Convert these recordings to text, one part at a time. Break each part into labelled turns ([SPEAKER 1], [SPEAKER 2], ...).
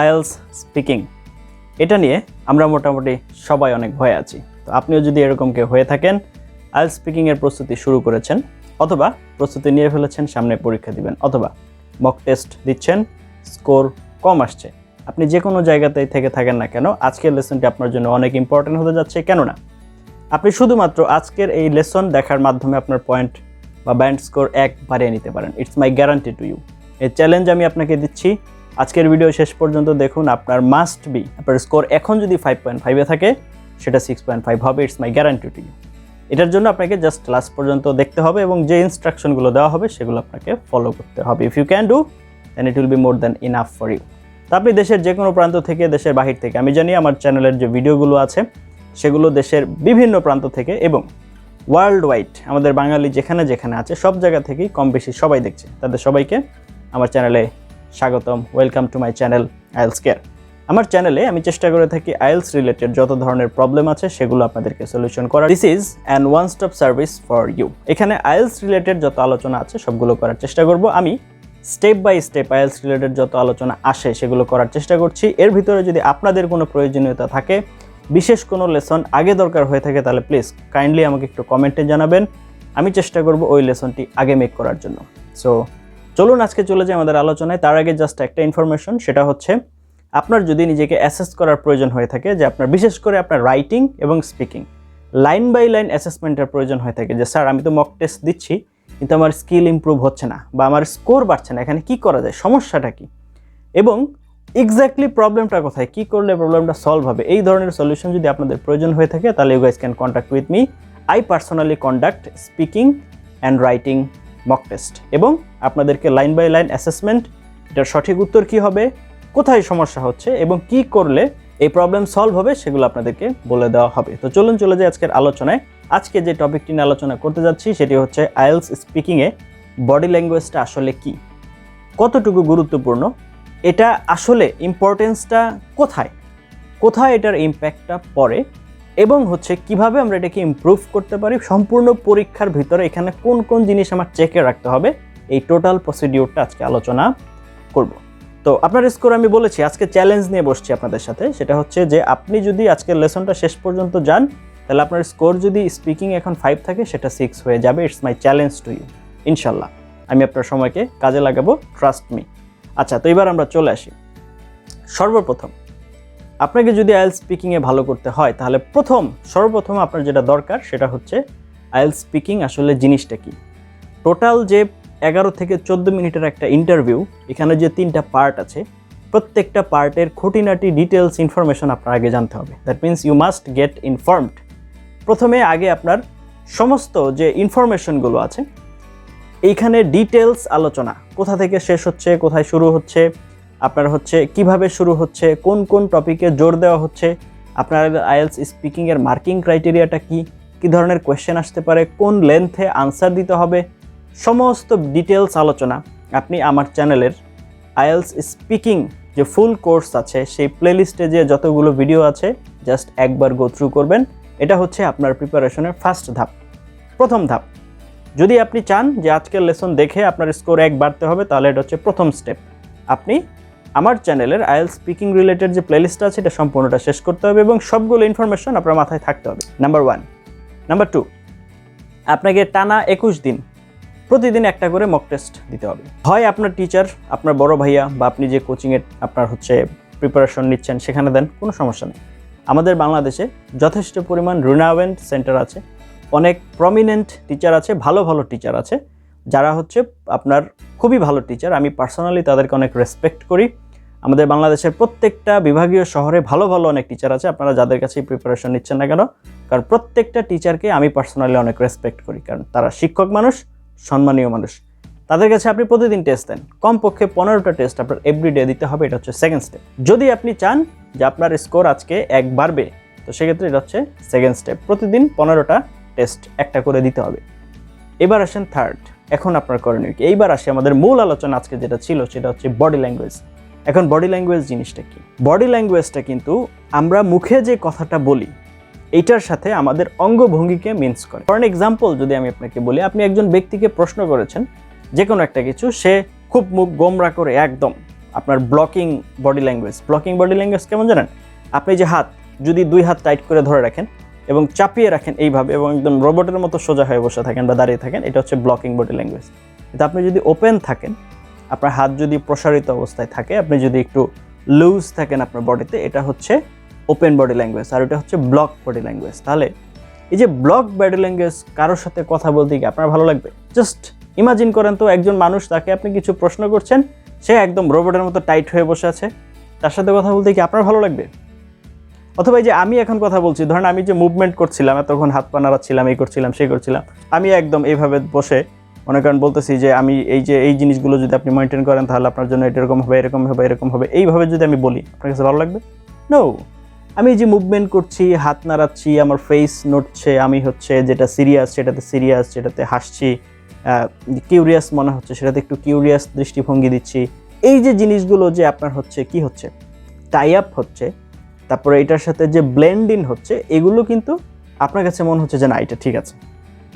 [SPEAKER 1] IELTS speaking এটা নিয়ে আমরা মোটামুটি সবাই অনেক ভয়ে আছি। তো আপনিও যদি এরকম কেউ হয়ে থাকেন, আইএলস স্পিকিংয়ের প্রস্তুতি শুরু করেছেন অথবা প্রস্তুতি নিয়ে ফেলেছেন, সামনে পরীক্ষা দিবেন অথবা মক টেস্ট দিচ্ছেন, স্কোর কম আসছে, আপনি যে কোনো জায়গাতেই থেকে থাকেন না কেন, আজকের লেসনটি আপনার জন্য অনেক ইম্পর্টেন্ট হতে যাচ্ছে। কেননা আপনি শুধুমাত্র আজকের এই লেসন দেখার মাধ্যমে আপনার পয়েন্ট বা ব্যান্ড স্কোর 1 বাড়িয়ে নিতে পারেন। It's my guarantee to you. এই চ্যালেঞ্জ আমি আপনাকে দিচ্ছি। আজকের ভিডিও শেষ পর্যন্ত দেখুন। আপনার মাস্ট বি, আপনার স্কোর এখন যদি 5.5-এ থাকে সেটা 6.5 হবে। It's my guarantee to you. এটার জন্য আপনাকে জাস্ট লাস্ট পর্যন্ত দেখতে হবে এবং যে ইনস্ট্রাকশনগুলো দেওয়া হবে সেগুলো আপনাকে ফলো করতে হবে। If you can do then it will be more than enough for you. তো আপনি দেশের যে কোনো প্রান্ত থেকে, দেশের বাহির থেকে, আমি জানি আমার চ্যানেলের যে ভিডিওগুলো আছে সেগুলো দেশের বিভিন্ন প্রান্ত থেকে এবং ওয়ার্ল্ড ওয়াইড আমাদের বাঙালি যেখানে যেখানে আছে সব জায়গা থেকেই কম বেশি সবাই দেখছে। তাদের সবাইকে আমার চ্যানেলে স্বাগতম। Welcome to my channel IELTS care. আমার চ্যানেলে আমি চেষ্টা করে থাকি আইএলস রিলেটেড যত ধরনের প্রবলেম আছে সেগুলো আপনাদেরকে সলিউশন করার। This is an one stop service for you. এখানে আইএলস রিলেটেড যত আলোচনা আছে সবগুলো করার চেষ্টা করব। আমি step by step IELTS related যত আলোচনা আসে সেগুলো করার চেষ্টা করছি। এর ভিতরে যদি আপনাদের কোনো প্রয়োজনীয়তা থাকে, বিশেষ কোনো লেসন আগে দরকার হয়ে থাকে, তাহলে প্লিজ কাইন্ডলি আমাকে একটু কমেন্টে জানাবেন। আমি চেষ্টা করব ওই লেসনটি আগে মেক করার জন্য। সো চলুন আজকে চলে যাই আমাদের আলোচনায়। তার আগে জাস্ট একটা ইনফরমেশন, সেটা হচ্ছে আপনার যদি নিজেকে অ্যাসেস করার প্রয়োজন হয়ে থাকে, যে আপনার বিশেষ করে আপনার রাইটিং এবং স্পিকিং লাইন বাই লাইন অ্যাসেসমেন্টের প্রয়োজন হয়ে থাকে, যে স্যার আমি তো মক টেস্ট দিচ্ছি কিন্তু আমার স্কিল ইমপ্রুভ হচ্ছে না বা আমার স্কোর বাড়ছে না, এখানে কি করা যায়, সমস্যাটা কি এবং এক্স্যাক্টলি প্রবলেমটা কোথায়, কি করলে প্রবলেমটা সলভ হবে, এই ধরনের সলিউশন যদি আপনাদের প্রয়োজন হয়ে থাকে তাহলে you guys can contact with me. I personally conduct speaking and writing mock test এবং আপনাদেরকে লাইন বাই লাইন অ্যাসেসমেন্ট, এটার সঠিক উত্তর কি হবে, কোথায় সমস্যা হচ্ছে এবং কি করলে এই প্রবলেম সলভ হবে সেগুলো আপনাদেরকে বলে দেওয়া হবে। তো চলুন চলে যাই আজকের আলোচনায়। আজকে যে টপিকটি নিয়ে আলোচনা করতে যাচ্ছি সেটি হচ্ছে আইএলস স্পিকিংয়ে বডি ল্যাঙ্গুয়েজটা আসলে কি, কতটুকু গুরুত্বপূর্ণ, এটা আসলে ইম্পর্টেন্সটা কোথায় কোথায় এটার ইম্প্যাক্টটা পড়ে এবং হচ্ছে কিভাবে আমরা এটাকে ইমপ্রুভ করতে পারি। সম্পূর্ণ পরীক্ষার ভিতরে এখানে কোন কোন জিনিস আমার চেকে রাখতে হবে, এই টোটাল প্রসিডিওরটা আজকে আলোচনা করব। তো আপনার স্কোর আমি বলেছি, আজকে চ্যালেঞ্জ নিয়ে বসছি আপনাদের সাথে। সেটা হচ্ছে যে আপনি যদি আজকের লেসনটা শেষ পর্যন্ত যান তাহলে আপনার স্কোর যদি স্পিকিং এখন 5 থাকে সেটা 6 হয়ে যাবে। It's my challenge to you. ইনশাল্লাহ আমি আপনার সময়কে কাজে লাগাবো, ট্রাস্ট মি। আচ্ছা, তো এবার আমরা চলে আসি। সর্বপ্রথম আপনাকে যদি আইএলস স্পিকিংয়ে ভালো করতে হয় তাহলে সর্বপ্রথম আপনার যেটা দরকার সেটা হচ্ছে আইএলস স্পিকিং আসলে জিনিসটা কি। টোটাল যে 11 থেকে 14 মিনিটের একটা ইন্টারভিউ, এখানে যে 3টা পার্ট আছে, প্রত্যেকটা পার্টের খুঁটিনাটি ডিটেলস ইনফরমেশন আপনার আগে জানতে হবে। That means you must get informed. প্রথমে আগে আপনার সমস্ত যে ইনফরমেশনগুলো আছে এইখানে ডিটেলস আলোচনা, কোথা থেকে শেষ হচ্ছে, কোথায় শুরু হচ্ছে, আপনার হচ্ছে কিভাবে শুরু হচ্ছে, কোন কোন টপিকে জোর দেওয়া হচ্ছে, আপনার আইএলস স্পিকিংয়ের মার্কিং ক্রাইটেরিয়াটা কি, কী ধরনের কোয়েশ্চেন আসতে পারে, কোন লেন্থে আনসার দিতে হবে, সমস্ত ডিটেলস আলোচনা আপনি আমার চ্যানেলের আইএলস স্পিকিং যে ফুল কোর্স আছে সেই প্লেলিস্টে যে যতগুলো ভিডিও আছে জাস্ট একবার গো থ্রু করবেন। এটা হচ্ছে আপনার প্রিপারেশনের ফার্স্ট ধাপ, প্রথম ধাপ। যদি আপনি চান যে আজকের লেসন দেখে আপনার স্কোর 1 বাড়তে হবে তাহলে এটা হচ্ছে প্রথম স্টেপ। আপনি আমার চ্যানেলের আইএলস স্পিকিং রিলেটেড যে প্লেলিস্টটা আছে এটা সম্পূর্ণটা শেষ করতে হবে এবং সবগুলো ইনফরমেশন আপনার মাথায় থাকতে হবে। নাম্বার 1। নাম্বার 2, আপনাকে টানা 21 দিন প্রতিদিন একটা করে মক টেস্ট দিতে হবে। হয় আপনার টিচার, আপনার বড় ভাইয়া বা আপনি যে কোচিংয়ে আপনার হচ্ছে প্রিপারেশন নিচ্ছেন সেখানে দেন, কোনো সমস্যা নেই। আমাদের বাংলাদেশে যথেষ্ট পরিমাণ রিনাউন্ড সেন্টার আছে, অনেক প্রমিনেন্ট টিচার আছে, ভালো ভালো টিচার আছে যারা হচ্ছে আপনার খুবই ভালো টিচার। আমি পার্সোনালি তাদেরকে অনেক রেসপেক্ট করি। আমাদের বাংলাদেশের প্রত্যেকটা বিভাগীয় শহরে ভালো ভালো অনেক টিচার আছে, আপনারা যাদের কাছেই প্রিপারেশন নিচ্ছেন না কেন, কারণ প্রত্যেকটা টিচারকে আমি পার্সোনালি অনেক রেসপেক্ট করি, কারণ তারা শিক্ষক মানুষ, সম্মানীয় মানুষ। তাদের কাছে আপনি প্রতিদিন টেস্ট দেন, কমপক্ষে 15টা টেস্ট আপনার এভরিডে দিতে হবে। এটা হচ্ছে সেকেন্ড স্টেপ। যদি আপনি চান যে আপনার স্কোর আজকে 1 বাড়বে তো সেক্ষেত্রে এটা হচ্ছে সেকেন্ড স্টেপ, প্রতিদিন 15টা টেস্ট একটা করে দিতে হবে। এবার আসেন থার্ড। এখন আপনার করণীয় কি? এইবার আসে আমাদের মূল আলোচনা আজকে যেটা ছিল সেটা হচ্ছে বডি ল্যাঙ্গুয়েজ। এখন বডি ল্যাঙ্গুয়েজ জিনিসটা কি? বডি ল্যাঙ্গুয়েজটা কিন্তু আমরা মুখে যে কথাটা বলি এইটার সাথে আমাদের অঙ্গভঙ্গিকে মিন্স করে। ফর এক্সাম্পল যদি আমি আপনাকে বলি, আপনি একজন ব্যক্তিকে প্রশ্ন করেছেন যে কোনো একটা কিছু, সে খুব মুখ গোমরা করে একদম আপনার ব্লকিং বডি ল্যাঙ্গুয়েজ কেমন জানেন? আপনি যে হাত যদি 2 হাত টাইট করে ধরে রাখেন এবং চাপিয়ে রাখেন এইভাবে এবং একদম রোবটের মতো সোজা হয়ে বসে থাকেন বা দাঁড়িয়ে থাকেন, এটা হচ্ছে ব্লকিং বডি ল্যাঙ্গুয়েজ। কিন্তু আপনি যদি ওপেন থাকেন, আপনার হাত যদি প্রসারিত অবস্থায় থাকে, আপনি যদি একটু লুজ থাকেন আপনার বডিতে, এটা হচ্ছে ওপেন বডি ল্যাঙ্গুয়েজ, আর এটা হচ্ছে ব্লক বডি ল্যাঙ্গুয়েজ। তাহলে এই যে ব্লক বডি ল্যাঙ্গুয়েজ, কারোর সাথে কথা বলতে কি আপনার ভালো লাগবে? জাস্ট ইমাজিন করেন তো, একজন মানুষ, তাকে আপনি কিছু প্রশ্ন করছেন, সে একদম রোবটের মতো টাইট হয়ে বসে আছে, তার সাথে কথা বলতে কি আপনার ভালো লাগবে? অথবা এই যে আমি এখন কথা বলছি, ধরেন আমি যে মুভমেন্ট করছিলাম, এতক্ষণ হাত পা নাড়াচ্ছিলাম, এই করছিলাম সেই করছিলাম, আমি একদম এইভাবে বসে মনে করেন বলতেছি যে আমি এই জিনিসগুলো যদি আপনি মেনটেন করেন তাহলে আপনার জন্য এটা এরকম হবে, এরকম হবে, এরকম হবে, এইভাবে যদি আমি বলি, আপনার কাছে ভালো লাগবে? নো। আমি যে মুভমেন্ট করছি, হাত নাড়াচ্ছি, আমার ফেস নড়ছে, আমি হচ্ছে যেটা সিরিয়াস সেটাতে সিরিয়াস, যেটাতে হাসছি, কিউরিয়াস মনে হচ্ছে সেটাতে একটু কিউরিয়াস দৃষ্টিভঙ্গি দিচ্ছি, এই যে জিনিসগুলো যে আপনার হচ্ছে কি হচ্ছে, টাই আপ হচ্ছে, তারপরে এটার সাথে যে ব্লেন্ড ইন হচ্ছে, এগুলো কিন্তু আপনার কাছে মনে হচ্ছে যে না, এটা ঠিক আছে।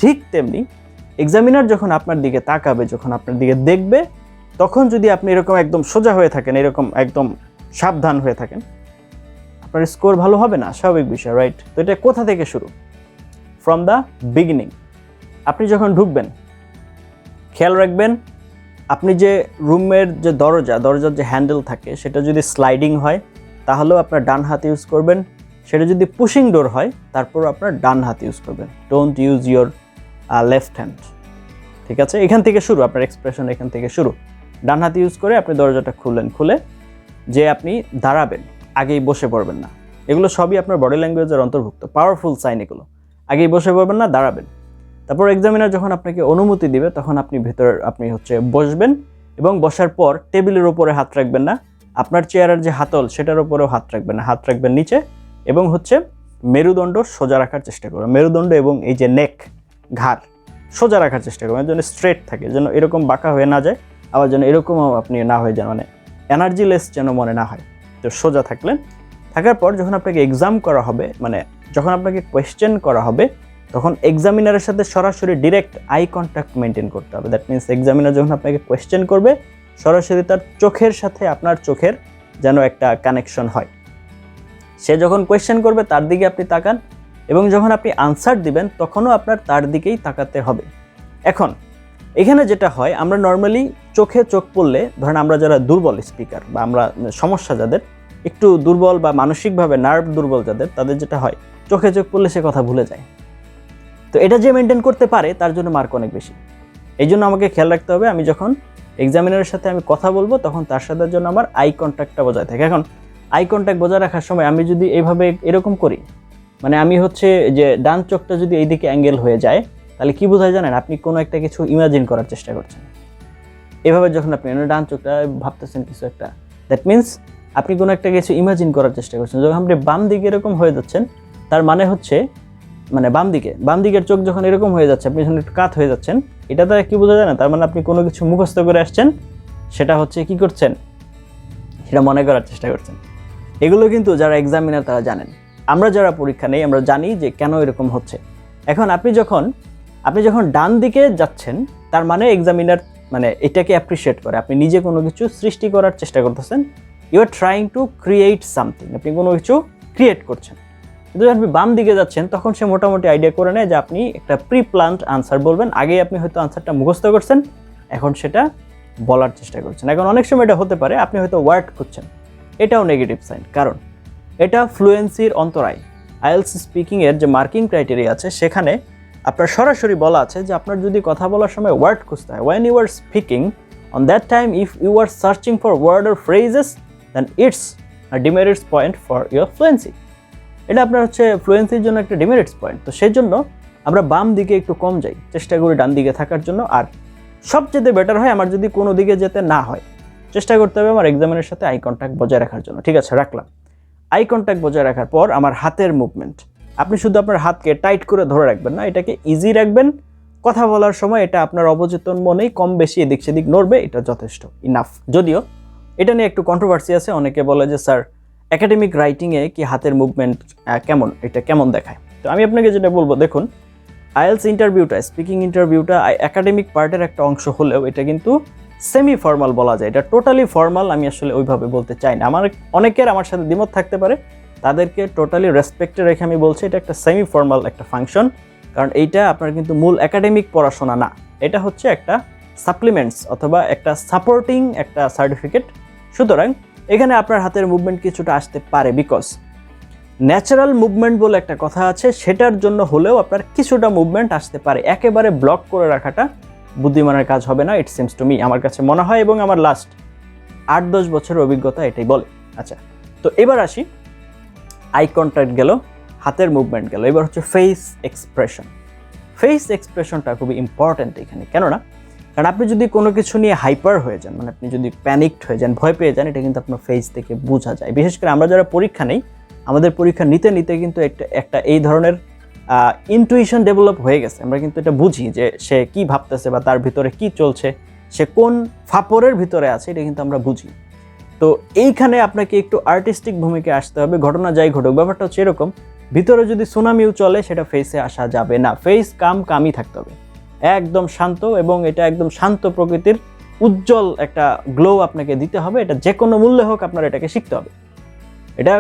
[SPEAKER 1] ঠিক তেমনি এক্সামিনার যখন আপনার দিকে তাকাবে, যখন আপনার দিকে দেখবে, তখন যদি আপনি এরকম একদম সোজা হয়ে থাকেন, এরকম একদম সাবধান হয়ে থাকেন, আপনার স্কোর ভালো হবে না, স্বাভাবিক বিষয়, রাইট? তো এটা কোথা থেকে শুরু? From the beginning. আপনি যখন ঢুকবেন, খেয়াল রাখবেন আপনি যে রুমের যে দরজার যে হ্যান্ডেল থাকে, সেটা যদি স্লাইডিং হয় তাহলেও আপনার ডান হাত ইউজ করবেন, সেটা যদি পুশিং ডোর হয় তারপরও আপনার ডান হাত ইউজ করবেন। Don't use your left hand, ঠিক আছে? এখান থেকে শুরু, আপনার এক্সপ্রেশন এখান থেকে শুরু। ডান হাত ইউজ করে আপনি দরজাটা খুলে যে আপনি দাঁড়াবেন, আগেই বসে পড়বেন না। এগুলো সবই আপনার বডি ল্যাঙ্গুয়েজের অন্তর্ভুক্ত, পাওয়ারফুল সাইন এগুলো। আগেই বসে পড়বেন না, দাঁড়াবেন। তারপর এক্সামিনার যখন আপনাকে অনুমতি দিবে, তখন আপনি বসবেন, এবং বসার পর টেবিলের উপরে হাত রাখবেন না, আপনার চেয়ারের যে হাতল সেটার উপরেও হাত রাখবেন না, হাত রাখবেন নিচে, এবং মেরুদণ্ড সোজা রাখার চেষ্টা করবেন। মেরুদণ্ড এবং এই যে নেক, ঘাড় সোজা রাখার চেষ্টা করবেন, যেন স্ট্রেট থাকে, যেন এরকম বাঁকা হয়ে না যায়, আবার যেন এরকমও আপনি না হয়ে যান, মানে এনার্জিলেস যেন মনে না হয়। তো সোজা থাকার পর যখন আপনাকে এক্সাম করা হবে, মানে যখন আপনাকে কোয়েশ্চেন করা হবে, তখন এক্সামিনারের সাথে সরাসরি ডিরেক্ট আই কন্ট্যাক্ট মেনটেন করতে হবে। দ্যাট মিনস এক্সামিনার যখন আপনাকে কোয়েশ্চেন করবে, সরাসরি তার চোখের সাথে আপনার চোখের যেন একটা কানেকশন হয়। সে যখন কোয়েশ্চেন করবে তার দিকে আপনি তাকান, এবং যখন আপনি আনসার দিবেন তখনও আপনার তার দিকেই তাকাতে হবে। এখন এখানে যেটা হয়, আমরা নর্মালি চোখে চোখ পড়লে, ধরেন আমরা যারা দুর্বল স্পিকার, বা আমরা সমস্যা যাদের একটু দুর্বল বা মানসিকভাবে নার্ভ দুর্বল যাদের, তাদের যেটা হয়, চোখে চোখ পড়লে সে কথা ভুলে যায়। তো এটা যে মেনটেন করতে পারে তার জন্য মার্ক অনেক বেশি। এই জন্য আমাকে খেয়াল রাখতে হবে, আমি যখন এক্সামিনারের সাথে আমি কথা বলবো, তখন তার সাথে জন্য আমার আই কন্ট্যাক্টটা বজায় থাকে। এখন আই কন্ট্যাক্ট বজায় রাখার সময় আমি যদি এইভাবে এরকম করি, মানে আমি যে ডান চোখটা যদি এইদিকে অ্যাঙ্গেল হয়ে যায়, তাহলে কি বোঝায় জানেন? আপনি কোনো একটা কিছু ইমাজিন করার চেষ্টা করছেন। এভাবে যখন আপনি ডান চোখটা ভাবতেছেন কিছু একটা, দ্যাট মিনস আপনি কোনো একটা কিছু ইমাজিন করার চেষ্টা করছেন। যখন আপনি বাম দিকে এরকম হয়ে যাচ্ছেন, তার মানে হচ্ছে, মানে বাম দিকের চোখ যখন এরকম হয়ে যাচ্ছে, আপনি যখন একটু কাত হয়ে যাচ্ছেন, এটা দ্বারা কি বোঝা যায় না? তার মানে আপনি কোনো কিছু মুখস্থ করে আসছেন, সেটা হচ্ছে কি করছেন, সেটা মনে করার চেষ্টা করছেন। এগুলো কিন্তু যারা এক্সামিনার তারা জানেন। আমরা যারা পরীক্ষা নেই, আমরা জানি যে কেন এরকম হচ্ছে। এখন আপনি যখন ডান দিকে যাচ্ছেন, তার মানে এক্সামিনার মানে এটাকে অ্যাপ্রিসিয়েট করে, আপনি নিজে কোনো কিছু সৃষ্টি করার চেষ্টা করতেছেন। You are trying to create something, আপনি কোনো কিছু ক্রিয়েট করছেন। কিন্তু যখন আপনি বাম দিকে যাচ্ছেন, তখন সে মোটামুটি আইডিয়া করে নেয় যে আপনি একটা প্রি প্ল্যান্ড আনসার বলবেন। আগেই আপনি হয়তো আনসারটা মুখস্থ করছেন, এখন সেটা বলার চেষ্টা করছেন। এখন অনেক সময় এটা হতে পারে আপনি হয়তো ওয়ার্ড খুঁজছেন, এটাও নেগেটিভ সাইন, কারণ এটা ফ্লুয়েন্সির অন্তরায়। আইএলটিএস স্পিকিংয়ের যে মার্কিং ক্রাইটেরিয়া আছে, সেখানে আপনার সরাসরি বলা আছে যে আপনার যদি কথা বলার সময় ওয়ার্ড খুঁজতে হয়, when you are speaking on that time if you are searching for word or phrases then it's a demerits point for your fluency। এটা আপনার ফ্লুয়েন্সির জন্য একটা ডিমেরিটস পয়েন্ট। তো সেই জন্য আমরা বাম দিকে একটু কম যাই, চেষ্টা করি ডান দিকে থাকার জন্য। আর সবচেয়ে বেটার হয় আমার যদি কোনো দিকে যেতে না হয়, চেষ্টা করতে হবে আমার এক্সামিনের সাথে আই কন্ট্যাক্ট বজায় রাখার জন্য। ঠিক আছে, রাখলাম। আই কন্ট্যাক্ট বজায় রাখার পর আমার হাতের মুভমেন্ট, আপনি শুধু আপনার হাতকে টাইট করে ধরে রাখবেন না, এটাকে ইজি রাখবেন। কথা বলার সময় এটা আপনার অবচেতন মনেই কম বেশি এদিক সেদিক নড়বে, এটা যথেষ্ট, ইনাফ। যদিও এটা নিয়ে একটু কন্ট্রোভার্সি আছে, অনেকে বলে যে স্যার একাডেমিক রাইটিংয়ে কি হাতের মুভমেন্ট এটা কেমন দেখায়? তো আমি আপনাকে যেটা বলবো, দেখুন আইএলটিএস ইন্টারভিউটা, স্পিকিং ইন্টারভিউটা একাডেমিক পার্টের একটা অংশ হলেও এটা কিন্তু সেমি ফর্মাল বলা যায়, এটা টোটালি ফর্মাল আমি আসলে ওইভাবে বলতে চাই না। অনেকের আমার সাথে দ্বিমত থাকতে পারে, তাদেরকে টোটালি রেসপেক্টে রেখে আমি বলছি এটা একটা সেমি ফর্মাল একটা ফাংশন, কারণ এইটা আপনার কিন্তু মূল একাডেমিক পড়াশোনা না, এটা হচ্ছে একটা সাপ্লিমেন্টস অথবা একটা সাপোর্টিং একটা সার্টিফিকেট। সুতরাং এখানে আপনার হাতের মুভমেন্ট কিছুটা আসতে পারে, বিকজ ন্যাচারাল মুভমেন্ট বলে একটা কথা আছে, সেটার জন্য হলেও আপনার কিছুটা মুভমেন্ট আসতে পারে। একেবারে ব্লক করে রাখাটা বুদ্ধিমানের কাজ হবে না, ইট সিমস টু মি, আমার কাছে মনে হয়, এবং আমার লাস্ট 8-10 বছরের অভিজ্ঞতা এটাই বলে। আচ্ছা, তো এবার আসি, আই কন্ট্যাক্ট গেল, হাতের মুভমেন্ট গেল, এবার হচ্ছে ফেস এক্সপ্রেশন। ফেস এক্সপ্রেশনটা খুবই ইম্পর্ট্যান্ট এখানে, কেননা কারণ আপনি যদি কোনো কিছু নিয়ে হাইপার হয়ে যান, মানে আপনি যদি প্যানিকড হয়ে যান, ভয় পেয়ে যান, এটা কিন্তু আপনার ফেস থেকে বোঝা যায়। বিশেষ করে আমরা যারা পরীক্ষা নেই, আমাদের পরীক্ষা নিতে নিতে কিন্তু একটা এই ধরনের ইনটুইশন ডেভেলপ হয়ে গেছে, আমরা কিন্তু এটা বুঝি যে সে কি ভাবতেছে বা তার ভিতরে কি চলছে, সে কোন ফাপরের ভিতরে আছে, এটা কিন্তু আমরা বুঝি। তো এইখানে আপনাকে একটু আর্টিস্টিক ভূমিকায় আসতে হবে, ঘটনা যাই ঘটুক। ব্যাপারটা হচ্ছে এরকম, ভিতরে যদি সুনামিও চলে সেটা ফেসে আসা যাবে না, ফেস কামই থাকতে হবে, একদম শান্ত, এবং এটা একদম শান্ত প্রকৃতির উজ্জ্বল একটা গ্লো আপনাকে দিতে হবে। এটা যে কোনো মূল্যে হোক আপনার এটাকে শিখতে হবে। এটা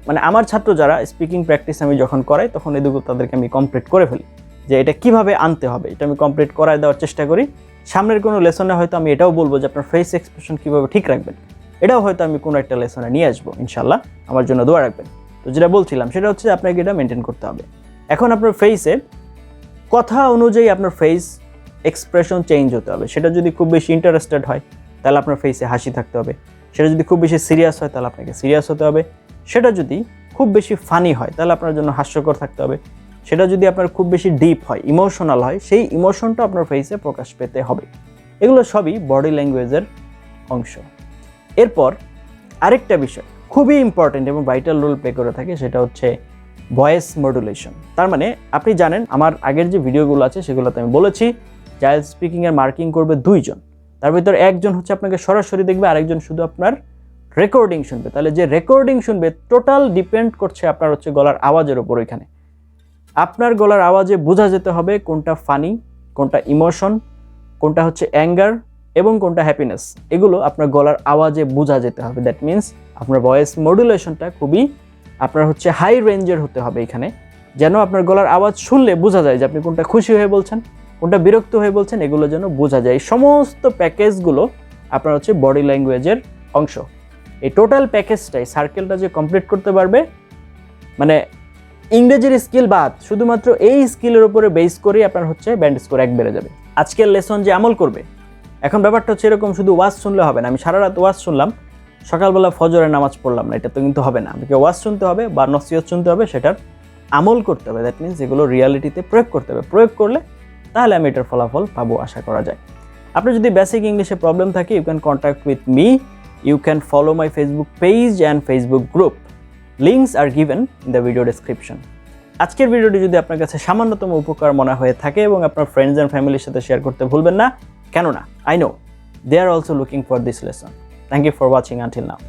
[SPEAKER 1] মানে আমার ছাত্র যারা স্পিকিং প্র্যাকটিস আমি যখন করাই, তখন এদিকে তাদেরকে আমি কমপ্লিট করে ফেলি যে এটা কিভাবে আনতে হবে, এটা আমি কমপ্লিট করায় দেওয়ার চেষ্টা করি। সামনের কোনো লেসনে হয়তো আমি এটাও বলবো যে আপনার ফেস এক্সপ্রেশন কীভাবে ঠিক রাখবেন, এটাও হয়তো আমি কোনো একটা লেসনে নিয়ে আসবো, ইনশাল্লাহ। আমার জন্য দোয়া রাখবেন। তো যেটা বলছিলাম সেটা হচ্ছে আপনাকে এটা মেনটেন করতে হবে। এখন আপনার ফেসে কথা অনুযায়ী আপনার ফেস এক্সপ্রেশন চেঞ্জ হতে হবে। সেটা যদি খুব বেশি ইন্টারেস্টেড হয় তাহলে আপনার ফেসে হাসি থাকতে হবে, সেটা যদি খুব বেশি সিরিয়াস হয় তাহলে আপনাকে সিরিয়াস হতে হবে, সেটা যদি খুব বেশি ফানি হয় তাহলে আপনার জন্য হাস্যকর থাকতে হবে, সেটা যদি আপনার খুব বেশি ডিপ হয়, ইমোশনাল হয়, সেই ইমোশনটা আপনার ফেসে প্রকাশ পেতে হবে। এগুলো সবই বডি ল্যাঙ্গুয়েজের অংশ। এরপর আরেকটা বিষয় খুবই ইম্পর্টেন্ট এবং ভাইটাল রোল প্লে করে থাকে, সেটা হচ্ছে ভয়েস মডুলেশন। তার মানে আপনি জানেন আমার আগের যে ভিডিওগুলো আছে সেগুলোতে আমি বলেছি যে আইএলটিএস স্পিকিংয়ের মার্কিং করবে 2 জন, তার ভিতর একজন হচ্ছে আপনাকে সরাসরি দেখবে, আরেকজন শুধু আপনার রেকর্ডিং শুনবে। তাহলে যে রেকর্ডিং শুনবে টোটাল ডিপেন্ড করছে আপনার হচ্ছে গলার আওয়াজের ওপর। ওইখানে আপনার গলার আওয়াজে বোঝা যেতে হবে কোনটা ফানি, কোনটা ইমোশন, কোনটা হচ্ছে অ্যাঙ্গার এবং কোনটা হ্যাপিনেস, এগুলো আপনার গলার আওয়াজে বোঝা যেতে হবে। দ্যাট মিনস আপনার ভয়েস মডুলেশনটা খুবই আপনার হচ্ছে হাই রেঞ্জের হতে হবে এখানে, যেন আপনার গলার আওয়াজ শুনলে বোঝা যায় যে আপনি কোনটা খুশি হয়ে বলছেন, কোনটা বিরক্ত হয়ে বলছেন, এগুলো যেন বোঝা যায়। এই সমস্ত প্যাকেজগুলো আপনার হচ্ছে বডি ল্যাঙ্গুয়েজের অংশ। এই টোটাল প্যাকেজটাই সার্কেলটা যে কমপ্লিট করতে পারবে, মানে ইংরেজির স্কিল বাদ শুধুমাত্র এই স্কিলের উপরে বেস করে আপনার হচ্ছে ব্যান্ড স্কোর 1 বেড়ে যাবে। আজকের লেসন যে আমল করবে, এখন ব্যাপারটা হচ্ছে এরকম শুধু ওয়াজ শুনলে হবে না। আমি সারা রাত ওয়াজ শুনলাম, সকালবেলা ফজরের নামাজ পড়লাম না, এটা তো কিন্তু হবে না। আমাকে ওয়াজ শুনতে হবে বা নসিহত শুনতে হবে, সেটার আমল করতে হবে। দ্যাট মিনস এগুলো রিয়ালিটিতে প্রয়োগ করতে হবে। প্রয়োগ করলে তাহলে আমি এটার ফলাফল পাবো, আশা করা যায়। আপনার যদি বেসিক ইংলিশে প্রবলেম থাকে, you can contact with me, you can follow my Facebook page and Facebook group, links are given in the video description. আজকের ভিডিওটি যদি আপনার কাছে সামান্যতম উপকার মনে হয়ে থাকে এবং আপনার ফ্রেন্ডস অ্যান্ড ফ্যামিলির সাথে শেয়ার করতে ভুলবেন না, কেননা I know they are also looking for this lesson. Thank you for watching until now.